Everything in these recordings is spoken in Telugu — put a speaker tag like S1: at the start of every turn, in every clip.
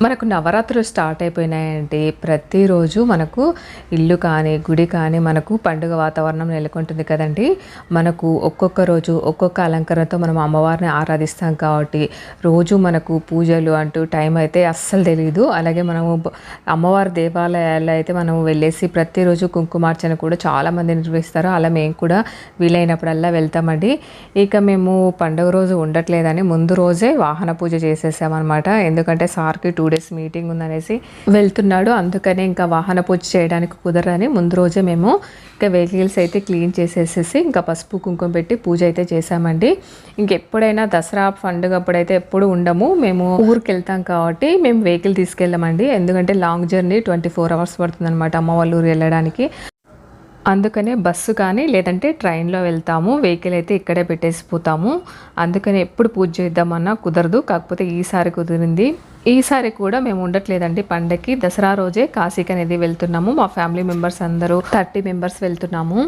S1: మనకు నవరాత్రులు స్టార్ట్ అయిపోయినాయంటే ప్రతిరోజు మనకు ఇల్లు కానీ గుడి కానీ మనకు పండుగ వాతావరణం నెలకొంటుంది కదండి. మనకు ఒక్కొక్క రోజు ఒక్కొక్క అలంకరణతో మనం అమ్మవారిని ఆరాధిస్తాం కాబట్టి రోజు మనకు పూజలు అంటూ టైం అయితే అస్సలు తెలీదు. అలాగే మనము అమ్మవారి దేవాలయాల్లో అయితే మనం వెళ్ళేసి ప్రతిరోజు కుంకుమార్చన కూడా చాలామంది నిర్వహిస్తారు. అలా మేము కూడా వీలైనప్పుడల్లా వెళ్తామండి. ఇక మేము పండుగ రోజు ఉండట్లేదని ముందు రోజే వాహన పూజ చేసేసామన్నమాట. ఎందుకంటే సార్కి 2 డేస్ మీటింగ్ ఉందనేసి వెళ్తున్నాడు. అందుకనే ఇంకా వాహన పూజ చేయడానికి కుదరని ముందు రోజే మేము ఇంకా వెహికల్స్ అయితే క్లీన్ చేసేసేసి ఇంకా పసుపు కుంకుమ పెట్టి పూజ అయితే చేసామండి. ఇంకెప్పుడైనా దసరా పండుగ అప్పుడైతే ఎప్పుడు ఉండము. మేము ఊరికి వెళ్తాం కాబట్టి మేము వెహికల్ తీసుకెళ్ళామండి. ఎందుకంటే లాంగ్ జర్నీ 24 అవర్స్ పడుతుంది అనమాట అమ్మ వాళ్ళ ఊరు వెళ్ళడానికి. అందుకనే బస్సు కానీ లేదంటే ట్రైన్లో వెళ్తాము. వెహికల్ అయితే ఇక్కడే పెట్టేసిపోతాము. అందుకని ఎప్పుడు పూజ చేద్దామన్నా కుదరదు. కాకపోతే ఈసారి కుదిరింది. ఈసారి కూడా మేము ఉండట్లేదండి పండగకి. దసరా రోజే కాశీకి అనేది వెళ్తున్నాము. మా ఫ్యామిలీ మెంబర్స్ అందరూ 30 మెంబర్స్ వెళ్తున్నాము.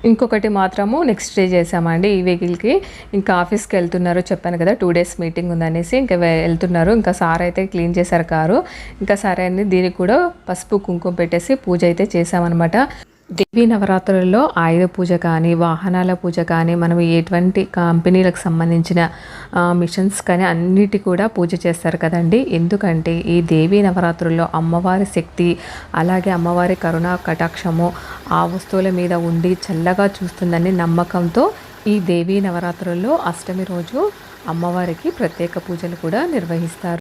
S1: ఇంకొకటి మాత్రము నెక్స్ట్ డే చేసామండి ఈ వెహికల్కి. ఇంకా ఆఫీస్కి వెళ్తున్నారు చెప్పాను కదా, 2 డేస్ మీటింగ్ ఉందనేసి ఇంకా వెళ్తున్నారు. ఇంకా సార్ అయితే క్లీన్ చేశారు కారు. ఇంకా సరే అని దీనికి కూడా పసుపు కుంకుమ పెట్టేసి పూజ అయితే చేసామన్నమాట. దేవీ నవరాత్రులలో ఆయుధ పూజ కానీ వాహనాల పూజ కానీ మనం ఎటువంటి కంపెనీలకు సంబంధించిన మిషన్స్ కానీ అన్నిటి కూడా పూజ చేస్తారు కదండి. ఎందుకంటే ఈ దేవీ నవరాత్రుల్లో అమ్మవారి శక్తి అలాగే అమ్మవారి కరుణా కటాక్షము ఆ వస్తువుల మీద ఉండి చల్లగా చూస్తుందని నమ్మకంతో ఈ దేవీ నవరాత్రుల్లో అష్టమి రోజు అమ్మవారికి ప్రత్యేక పూజలు కూడా నిర్వహిస్తారు.